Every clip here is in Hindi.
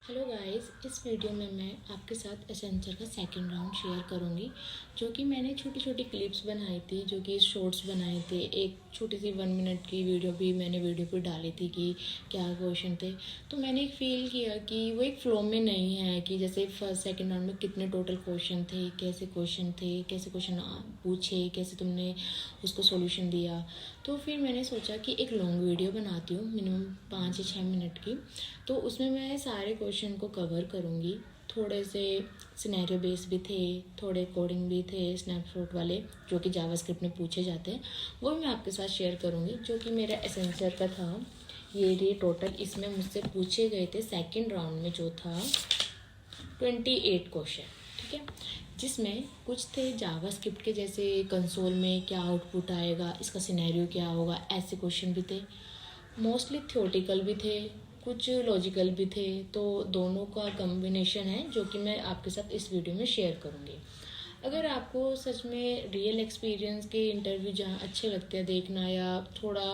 हेलो गाइस, इस वीडियो में मैं आपके साथ एसेंचर का सेकंड राउंड शेयर करूंगी। जो कि मैंने छोटी छोटी क्लिप्स बनाई थी, जो कि शॉर्ट्स बनाए थे। एक छोटी सी 1 मिनट की वीडियो भी मैंने वीडियो पे डाली थी कि क्या क्वेश्चन थे। तो मैंने एक फील किया कि वो एक फ्लो में नहीं है कि जैसे फर्स्ट सेकंड राउंड में कितने टोटल क्वेश्चन थे, कैसे क्वेश्चन पूछे, कैसे तुमने उसको सोल्यूशन दिया। तो फिर मैंने सोचा कि एक लॉन्ग वीडियो बनाती हूँ, मिनिमम 5 या 6 मिनट की। तो उसमें मैं सारे क्वेश्चन को कवर करूँगी। थोड़े से सिनेरियो बेस भी थे, थोड़े कोडिंग भी थे, स्नैपशॉट वाले जो कि जावास्क्रिप्ट में पूछे जाते हैं, वो मैं आपके साथ शेयर करूँगी। जो कि मेरा एसेंचर का था ये टोटल इसमें मुझसे पूछे गए थे सेकंड राउंड में, जो था 28 क्वेश्चन। ठीक है, जिसमें कुछ थे जावास्क्रिप्ट के, जैसे कंसोल में क्या आउटपुट आएगा, इसका सिनेरियो क्या होगा, ऐसे क्वेश्चन भी थे। मोस्टली थ्योरेटिकल भी थे, कुछ लॉजिकल भी थे। तो दोनों का कॉम्बिनेशन है जो कि मैं आपके साथ इस वीडियो में शेयर करूँगी। अगर आपको सच में रियल एक्सपीरियंस के इंटरव्यू जहाँ अच्छे लगते हैं देखना, या थोड़ा,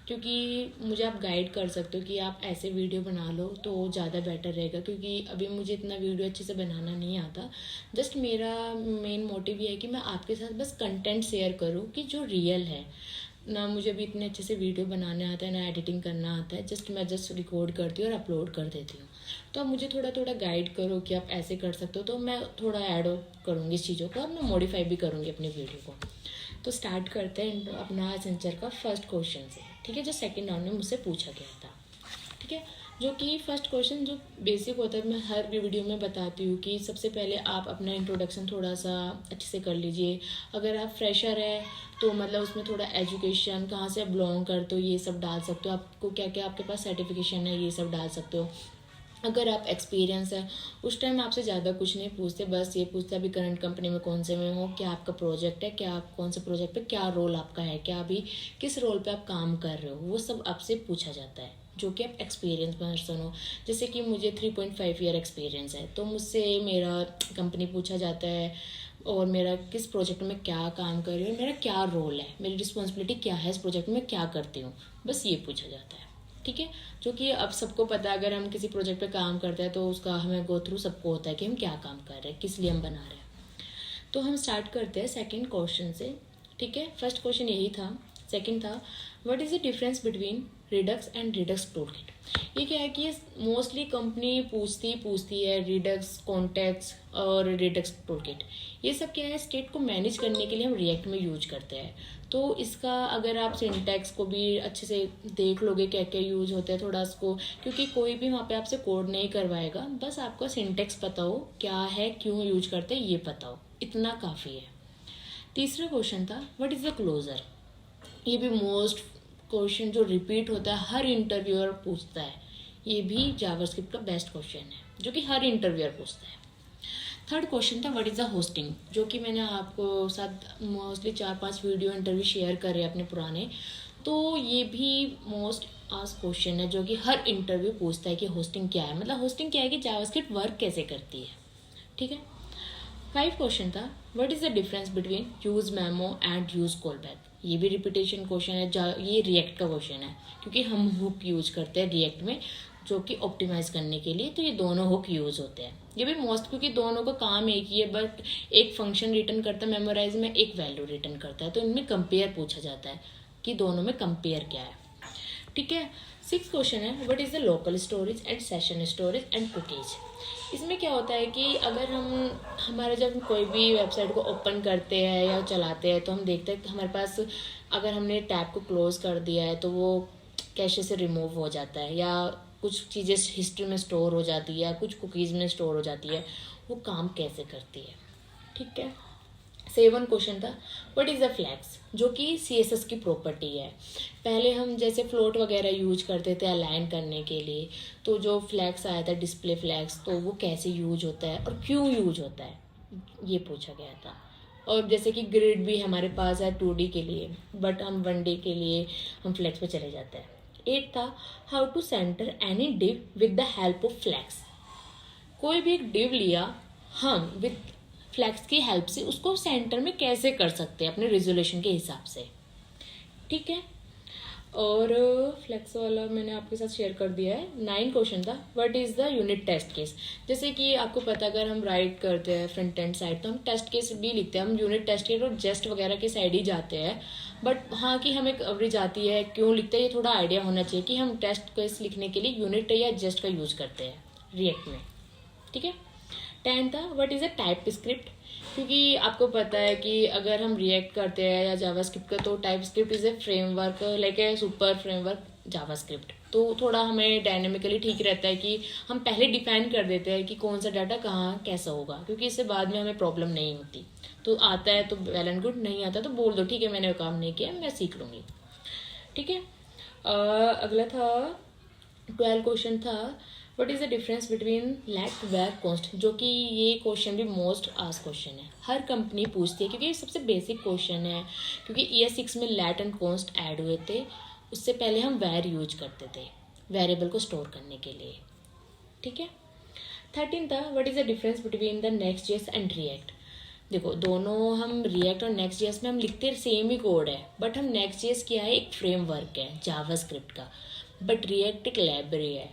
क्योंकि मुझे आप गाइड कर सकते हो कि आप ऐसे वीडियो बना लो तो ज़्यादा बेटर रहेगा। क्योंकि अभी मुझे इतना वीडियो अच्छे से बनाना नहीं आता। जस्ट मेरा मेन मोटिव ये है कि मैं आपके साथ बस कंटेंट शेयर करूँ कि जो रियल है। ना मुझे भी इतने अच्छे से वीडियो बनाने आता है, ना एडिटिंग करना आता है। मैं जस्ट रिकॉर्ड करती हूँ और अपलोड कर देती हूँ। तो आप मुझे थोड़ा थोड़ा गाइड करो कि आप ऐसे कर सकते हो, तो मैं थोड़ा ऐड करूँगी इस चीज़ों को और मैं मॉडिफाई भी करूँगी अपनी वीडियो को। तो स्टार्ट करते हैं अपना एसेंचर का फर्स्ट क्वेश्चन से। ठीक है, जो सेकंड राउंड में मुझसे पूछा गया था। ठीक है, जो कि फर्स्ट क्वेश्चन जो बेसिक होता है, मैं हर वीडियो में बताती हूँ कि सबसे पहले आप अपना इंट्रोडक्शन थोड़ा सा अच्छे से कर लीजिए। अगर आप फ्रेशर है तो मतलब उसमें थोड़ा एजुकेशन, कहाँ से आप बिलोंग करते हो, ये सब डाल सकते हो। आपको क्या क्या आपके पास सर्टिफिकेशन है, ये सब डाल सकते हो। अगर आप एक्सपीरियंस है, उस टाइम आपसे ज़्यादा कुछ नहीं पूछते, बस ये पूछते अभी करंट कंपनी में कौन से में हो, क्या आपका प्रोजेक्ट है, क्या आप कौन से प्रोजेक्ट पे क्या रोल आपका है, क्या अभी किस रोल पे आप काम कर रहे हो, वो सब आपसे पूछा जाता है। जो कि आप एक्सपीरियंस पर्सन हो। जैसे कि मुझे 3.5 ईयर एक्सपीरियंस है, तो मुझसे मेरा कंपनी पूछा जाता है और मेरा किस प्रोजेक्ट में क्या काम कर रही हूँ, मेरा क्या रोल है, मेरी रिस्पॉन्सिबिलिटी क्या है, इस प्रोजेक्ट में क्या करती हूँ, बस ये पूछा जाता है। ठीक है, जो कि अब सबको पता है, अगर हम किसी प्रोजेक्ट पे काम करते हैं तो उसका हमें गो थ्रू सबको होता है कि हम क्या काम कर रहे हैं, किस लिए हम बना रहे हैं। तो हम स्टार्ट करते हैं सेकंड क्वेश्चन से। ठीक है, फर्स्ट क्वेश्चन यही था। सेकंड था, what is the difference between Redux and Redux toolkit. ये क्या है कि ये मोस्टली कंपनी पूछती है रिडक्स, कॉन्टेक्स और रिडक्स टूलकिट। ये सब क्या है, स्टेट को मैनेज करने के लिए हम रिएक्ट में यूज करते हैं। तो इसका अगर आप सिंटैक्स को भी अच्छे से देख लोगे क्या क्या यूज होता है थोड़ा इसको, क्योंकि कोई भी वहाँ पे आपसे कोड नहीं करवाएगा, बस आपका सिंटैक्स पता हो क्या है, क्यों यूज करते हैं, ये पता हो, इतना काफ़ी है। तीसरा क्वेश्चन था, व्हाट इज़ द क्लोजर। ये भी मोस्ट क्वेश्चन जो रिपीट होता है, हर इंटरव्यूअर पूछता है। ये भी जावास्क्रिप्ट का बेस्ट क्वेश्चन है जो कि हर इंटरव्यूअर पूछता है। थर्ड क्वेश्चन था, व्हाट इज़ द होस्टिंग, जो कि मैंने आपको साथ मोस्टली 4-5 वीडियो इंटरव्यू शेयर करे अपने पुराने। तो ये भी मोस्ट आस्क क्वेश्चन है जो कि हर इंटरव्यू पूछता है कि होस्टिंग क्या है। मतलब होस्टिंग क्या है कि जावास्क्रिप्ट वर्क कैसे करती है। ठीक है, 5 क्वेश्चन था, what is the difference between use memo and use call back. ये भी रिपीटेशन क्वेश्चन है, ये रिएक्ट का क्वेश्चन है क्योंकि हम हुक यूज करते हैं रिएक्ट में जो कि ऑप्टिमाइज करने के लिए। तो ये दोनों हुक यूज होते हैं। ये भी मोस्ट, क्योंकि दोनों का काम एक ही है, बट एक फंक्शन रिटर्न करता है मेमोराइज में, एक वैल्यू रिटर्न करता है। तो इनमें कंपेयर पूछा जाता है कि दोनों में कंपेयर क्या है। ठीक है, 6 क्वेश्चन है, what is the local storage and session storage and cookies. इसमें क्या होता है कि अगर हमारे जब कोई भी वेबसाइट को ओपन करते हैं या चलाते हैं तो हम देखते हैं कि हमारे पास, अगर हमने टैब को क्लोज कर दिया है तो वो कैशे से रिमूव हो जाता है, या कुछ चीज़ें हिस्ट्री में स्टोर हो जाती है, या कुछ कुकीज़ में स्टोर हो जाती है, वो काम कैसे करती है। ठीक है, 7 क्वेश्चन था, व्हाट इज़ द फ्लैग्स, जो कि CSS की प्रॉपर्टी है। पहले हम जैसे फ्लोट वगैरह यूज करते थे अलाइन करने के लिए, तो जो फ्लैग्स आया था डिस्प्ले फ्लैग्स, तो वो कैसे यूज होता है और क्यों यूज होता है, ये पूछा गया था। और जैसे कि ग्रिड भी हमारे पास है 2D के लिए, बट हम 1D के लिए हम फ्लैग्स पे चले जाते हैं। 8 था, how to centre any div with the help of flags. कोई भी एक डिव लिया, हम विद फ्लैक्स की हेल्प से उसको सेंटर में कैसे कर सकते हैं अपने रेजोल्यूशन के हिसाब से। ठीक है, और फ्लेक्स वाला मैंने आपके साथ शेयर कर दिया है। 9 क्वेश्चन था, what is the unit test case. जैसे कि आपको पता है, अगर हम राइट करते हैं फ्रंट एंड साइड तो हम टेस्ट केस भी लिखते हैं, हम यूनिट टेस्ट केस और जेस्ट वगैरह के साइड ही जाते हैं। बट हाँ, कि हमें कवरेज आती है, क्यों लिखते हैं, ये थोड़ा आइडिया होना चाहिए कि हम टेस्ट केस लिखने के लिए यूनिट या जेस्ट का यूज़ करते हैं रिएक्ट में। ठीक है। 10 था, what is a type script. क्योंकि आपको पता है कि अगर हम रिएक्ट करते हैं या जावास्क्रिप्ट का, तो type script is a framework, like a super framework JavaScript. तो थोड़ा हमें डायनेमिकली ठीक रहता है कि हम पहले डिफाइन कर देते हैं कि कौन सा डाटा कहाँ कैसा होगा, क्योंकि इससे बाद में हमें प्रॉब्लम नहीं होती। तो आता है तो वेल एंड गुड, नहीं आता तो बोल दो ठीक है मैंने काम नहीं किया, मैं सीख लूँगी। ठीक है। अगला था 12 क्वेश्चन था, what is the difference between let var const. जो कि ये क्वेश्चन भी मोस्ट आस्क्ड क्वेश्चन है, हर कंपनी पूछती है, क्योंकि ये सबसे बेसिक क्वेश्चन है। क्योंकि ईयर 6 में लेट एंड कॉन्स्ट ऐड हुए थे, उससे पहले हम वेयर यूज करते थे वेरिएबल को स्टोर करने के लिए। ठीक है। 13 था, what is the difference between the next JS and react. देखो, दोनों हम रिएक्ट और नेक्स्ट जेएस में हम लिखते सेम ही कोड है, बट हम नेक्स्ट जेएस क्या है, एक फ्रेमवर्क है जावास्क्रिप्ट का, बट रिएक्ट एक लाइब्रेरी है।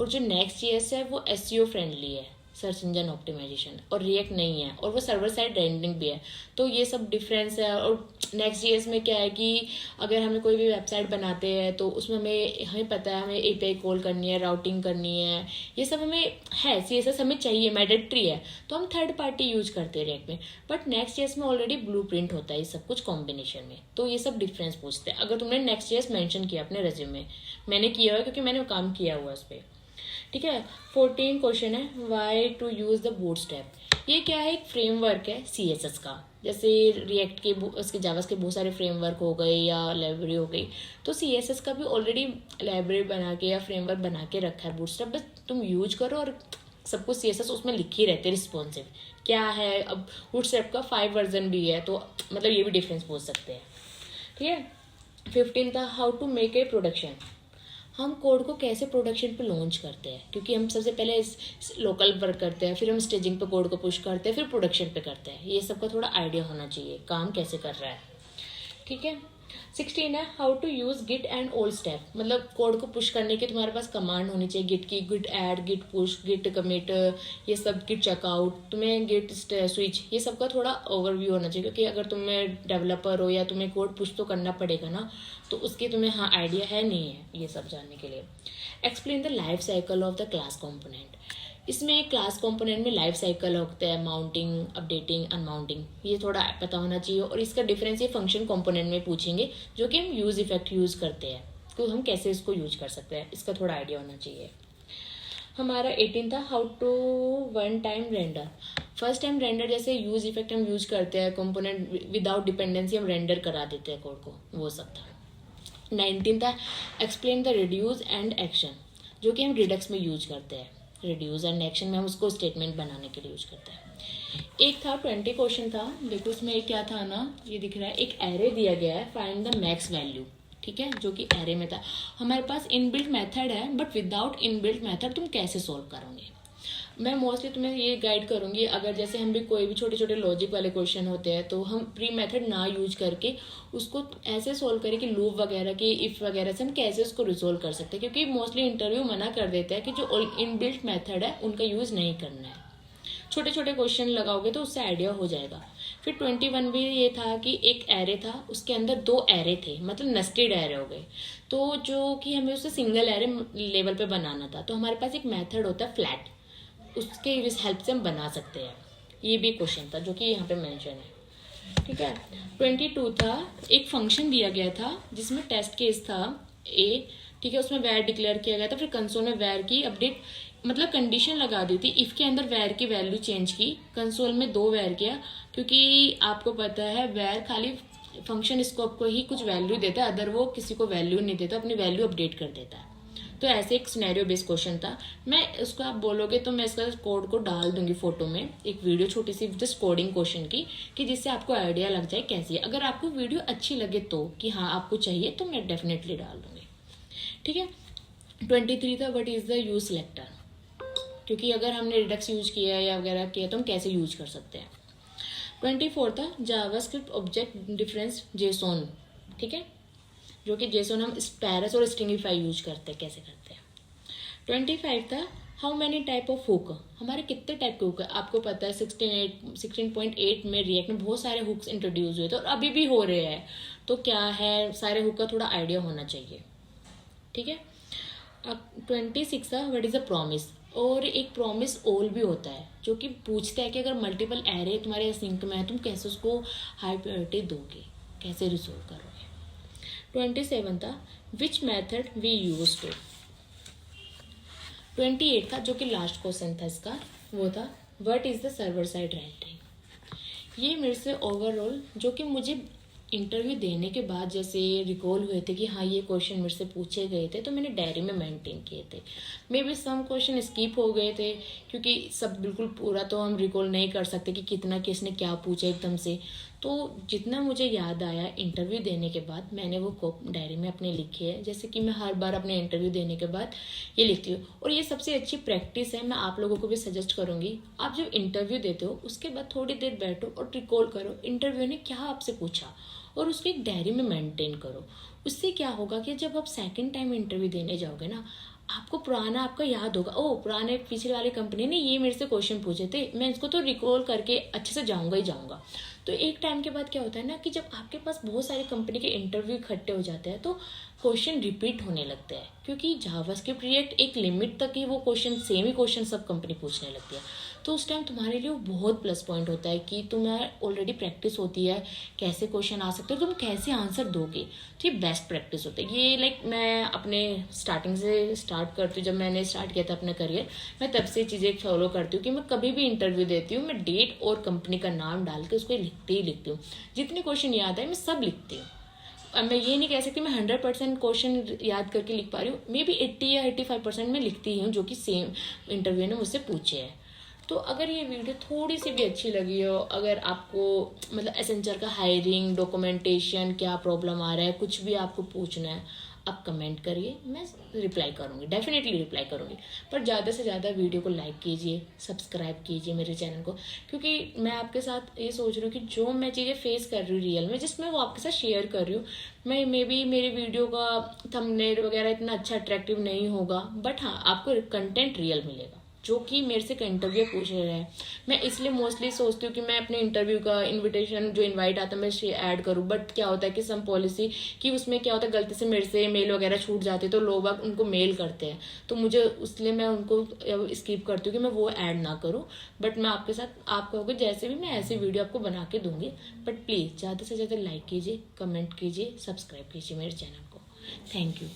और जो नेक्स्ट जेएस है वो एसईओ फ्रेंडली है, सर्च इंजन ऑप्टिमाइजेशन, और रिएक्ट नहीं है, और वो सर्वर साइड रेंडरिंग भी है। तो ये सब डिफरेंस है। और नेक्स्ट जेएस में क्या है कि अगर हमें कोई भी वेबसाइट बनाते हैं तो उसमें हमें पता है हमें एपीआई कॉल करनी है, राउटिंग करनी है, ये सब हमें है, सीएसएस हमें चाहिए, मैंडेटरी है, तो हम थर्ड पार्टी यूज करते हैं रिएक्ट में। बट नेक्स्ट जेएस में ऑलरेडी ब्लूप्रिंट होता है ये सब कुछ कॉम्बिनेशन में, तो ये सब डिफरेंस पूछते हैं। अगर तुमने नेक्स्ट जेएस मेंशन किया अपने रेज्यूमे में, मैंने किया हुआ है क्योंकि मैंने काम किया हुआ है उस पर। ठीक है। 14 क्वेश्चन है, why to use the bootstrap. ये क्या है, एक फ्रेमवर्क है सीएसएस का। जैसे रिएक्ट के उसके जावास के बहुत सारे फ्रेमवर्क हो गए या लाइब्रेरी हो गई, तो सीएसएस का भी ऑलरेडी लाइब्रेरी बना के या फ्रेमवर्क बना के रखा है बूटस्ट्रैप, बस तुम यूज करो और सब कुछ सीएसएस उसमें लिख ही रहते, रिस्पॉन्सिव क्या है। अब बूटस्ट्रैप का 5 वर्जन भी है, तो मतलब ये भी डिफरेंस पूछ सकते हैं। ठीक है। 15 था, how to make a production. हम कोड को कैसे प्रोडक्शन पे लॉन्च करते हैं, क्योंकि हम सबसे पहले लोकल वर्क करते हैं, फिर हम स्टेजिंग पे कोड को पुश करते हैं, फिर प्रोडक्शन पे करते हैं। ये सबका थोड़ा आइडिया होना चाहिए काम कैसे कर रहा है। ठीक है। 16 है, how to use git and all step. मतलब कोड को पुश करने की तुम्हारे पास कमांड होनी चाहिए, गिट की, git add, git push, git commit, ये सब, गिट चेकआउट, तुम्हें गिट स्विच, ये सब का थोड़ा ओवरव्यू होना चाहिए। क्योंकि अगर तुम्हें डेवलपर हो या तुम्हें कोड पुश तो करना पड़ेगा ना, तो उसके तुम्हें हाँ आइडिया है नहीं है ये सब जानने के लिए। Explain the life cycle of the class component. इसमें क्लास कंपोनेंट में लाइफ साइकिल होता है, माउंटिंग, अपडेटिंग, अनमाउंटिंग, ये थोड़ा पता होना चाहिए। और इसका डिफरेंस ये फंक्शन कंपोनेंट में पूछेंगे, जो कि हम यूज इफेक्ट यूज करते हैं, तो हम कैसे इसको यूज कर सकते हैं, इसका थोड़ा आइडिया होना चाहिए। हमारा 18 था, how to one time render. First time render जैसे यूज इफेक्ट हम यूज करते हैं, कंपोनेंट विदाउट डिपेंडेंसी हम रेंडर करा देते हैं कोड को, वो सब था। 19 था, explain the reduce and action, जो कि हम रिडक्स में यूज करते हैं। रिड्यूस एंड एक्शन में हम उसको स्टेटमेंट बनाने के लिए यूज करते हैं। एक था 20 क्वेश्चन था, देखो इसमें क्या था ना, ये दिख रहा है, एक एरे दिया गया है, फाइंड द मैक्स वैल्यू। ठीक है, जो कि एरे में था। हमारे पास इनबिल्ट मेथड है, बट विदाउट इनबिल्ट मेथड तुम कैसे सोल्व करोगे। मैं मोस्टली तुम्हें ये गाइड करूंगी, अगर जैसे हम भी कोई भी छोटे छोटे लॉजिक वाले क्वेश्चन होते हैं, तो हम प्री मेथड ना यूज करके उसको ऐसे सोल्व करें कि लूप वगैरह की, इफ वगैरह से हम कैसे उसको रिजोल्व कर सकते हैं। क्योंकि मोस्टली इंटरव्यू मना कर देता है कि जो इनबिल्ट मेथड है उनका यूज नहीं करना है। छोटे छोटे क्वेश्चन लगाओगे तो उससे आइडिया हो जाएगा। फिर 21 भी ये था कि एक एरे था, उसके अंदर 2 एरे थे, मतलब नेस्टेड एरे हो गए, तो जो कि हमें उसे सिंगल एरे लेवल पे बनाना था। तो हमारे पास एक मेथड होता है फ्लैट, उसके हेल्प से हम बना सकते हैं। ये भी क्वेश्चन था जो कि यहाँ पे मेंशन है। ठीक है। 22 था, एक फंक्शन दिया गया था जिसमें टेस्ट केस था ए। ठीक है, उसमें वैर डिक्लेयर किया गया था, फिर कंसोल में वैर की अपडेट, मतलब कंडीशन लगा दी थी, इफ के अंदर वैर की वैल्यू चेंज की, कंसोल में 2 वैर किया। क्योंकि आपको पता है वैर खाली फंक्शन स्कोप को ही कुछ वैल्यू देता है, अदर वो किसी को वैल्यू नहीं देता, अपनी वैल्यू अपडेट कर देता है। तो ऐसे एक सिनेरियो बेस्ड क्वेश्चन था। मैं उसको आप बोलोगे तो मैं इसका कोड को डाल दूंगी फोटो में, एक वीडियो छोटी सी जस्ट कोडिंग क्वेश्चन की, कि जिससे आपको आइडिया लग जाए कैसी है। अगर आपको वीडियो अच्छी लगे तो, कि हाँ आपको चाहिए, तो मैं डेफिनेटली डाल दूंगी। ठीक है। 23 था, what is the use selector. क्योंकि अगर हमने रिडक्स यूज किया है या वगैरह किया तो हम कैसे यूज कर सकते हैं। 24 था, जावास्क्रिप्ट ऑब्जेक्ट डिफरेंस जेसोन। ठीक है, जो कि जेसन हम स्पैरस और स्ट्रिंगिफाई यूज करते हैं, कैसे करते हैं। 25 था how many type of hook, हमारे कितने टाइप के हुक है। आपको पता है 16.8 में रिएक्ट में बहुत सारे हुक्स इंट्रोड्यूस हुए थे और अभी भी हो रहे हैं, तो क्या है सारे हुक का थोड़ा आइडिया होना चाहिए, ठीक है। अब 26 था व्हाट इज अ प्रॉमिस, और एक प्रॉमिस ऑल भी होता है जो कि पूछता है कि अगर मल्टीपल एरे तुम्हारे सिंक में है तुम कैसे उसको हाई प्रायोरिटी दोगे, कैसे रिजोल्व करोगे। 27 था which method we use to. 28 था जो कि लास्ट क्वेश्चन था इसका, वो था what is the server side renting. ये मेरे से ओवरऑल जो कि मुझे इंटरव्यू देने के बाद जैसे रिकॉल हुए थे कि हाँ ये क्वेश्चन मेरे से पूछे गए थे, तो मैंने डायरी में मेंटेन किए थे। Maybe some question skip हो गए थे क्योंकि सब बिल्कुल पूरा तो हम रिकॉल नहीं कर सकते कि कितना किसने क्या पूछा एकदम से। तो जितना मुझे याद आया इंटरव्यू देने के बाद मैंने वो डायरी में अपने लिखे है, जैसे कि मैं हर बार अपने इंटरव्यू देने के बाद ये लिखती हूँ। और ये सबसे अच्छी प्रैक्टिस है, मैं आप लोगों को भी सजेस्ट करूँगी। आप जब इंटरव्यू देते हो उसके बाद थोड़ी देर बैठो और रिकॉल करो इंटरव्यू ने क्या आपसे पूछा और उसको एक डायरी में मेंटेन करो। उससे क्या होगा कि जब आप सेकंड टाइम इंटरव्यू देने जाओगे ना, आपको पुराना आपका याद होगा, ओ पुराने पिछले वाले कंपनी ने ये मेरे से क्वेश्चन पूछे थे, मैं इसको तो रिकॉल करके अच्छे से जाऊंगा ही जाऊंगा। तो एक टाइम के बाद क्या होता है ना कि जब आपके पास बहुत सारी कंपनी के इंटरव्यू इकट्ठे हो जाते हैं तो क्वेश्चन रिपीट होने लगते हैं, क्योंकि जावास्क्रिप्ट रिएक्ट एक लिमिट तक ही वो क्वेश्चन सेम ही क्वेश्चन सब कंपनी पूछने लगती है। तो उस टाइम तुम्हारे लिए वो बहुत प्लस पॉइंट होता है कि तुम्हें ऑलरेडी प्रैक्टिस होती है कैसे क्वेश्चन आ सकते हो, तुम कैसे आंसर दोगे। तो ये बेस्ट प्रैक्टिस होता है। ये लाइक मैं अपने स्टार्टिंग से स्टार्ट करती हूँ, जब मैंने स्टार्ट किया था अपना करियर, मैं तब से चीज़ें फॉलो करती हूँ कि मैं कभी भी इंटरव्यू देती हूँ मैं डेट और कंपनी का नाम डाल के उसको लिखती ही लिखती हूँ। जितने क्वेश्चन याद है मैं सब लिखती हूँ। अब मैं ये नहीं कह सकती मैं 100% क्वेश्चन याद करके लिख पा रही हूँ, मे बी 80 या 85% में लिखती हूँ जो कि सेम इंटरव्यू ने मुझसे पूछे हैं। तो अगर ये वीडियो थोड़ी सी भी अच्छी लगी हो, अगर आपको मतलब एसेंचर का हायरिंग डॉक्यूमेंटेशन क्या प्रॉब्लम आ रहा है, कुछ भी आपको पूछना है, आप कमेंट करिए, मैं रिप्लाई करूँगी, डेफिनेटली रिप्लाई करूँगी। पर ज़्यादा से ज़्यादा वीडियो को लाइक कीजिए, सब्सक्राइब कीजिए मेरे चैनल को, क्योंकि मैं आपके साथ ये सोच रही हूँ कि जो मैं चीज़ें फेस कर रही हूँ रियल में, जिसमें वो आपके साथ शेयर कर रही हूँ। मैं मे बी मेरी वीडियो का थंबनेल वगैरह इतना अच्छा अट्रैक्टिव नहीं होगा, बट हाँ आपको कंटेंट रियल मिलेगा जो कि मेरे से इंटरव्यू पूछ रहे हैं। मैं इसलिए मोस्टली सोचती हूँ कि मैं अपने इंटरव्यू का इनविटेशन जो इनवाइट आता है मैं ऐड करूँ, बट क्या होता है कि सम पॉलिसी कि उसमें क्या होता है गलती से मेरे से मेल वगैरह छूट जाते हैं तो लोग बाग उनको मेल करते हैं, तो मुझे इसलिए मैं उनको स्किप करती हूँ कि मैं वो ऐड ना करूँ। बट मैं आपके साथ आप कहोगे जैसे भी मैं ऐसी वीडियो आपको बना के दूंगी। बट प्लीज़ ज़्यादा से ज़्यादा लाइक कीजिए, कमेंट कीजिए, सब्सक्राइब कीजिए मेरे चैनल को। Thank you.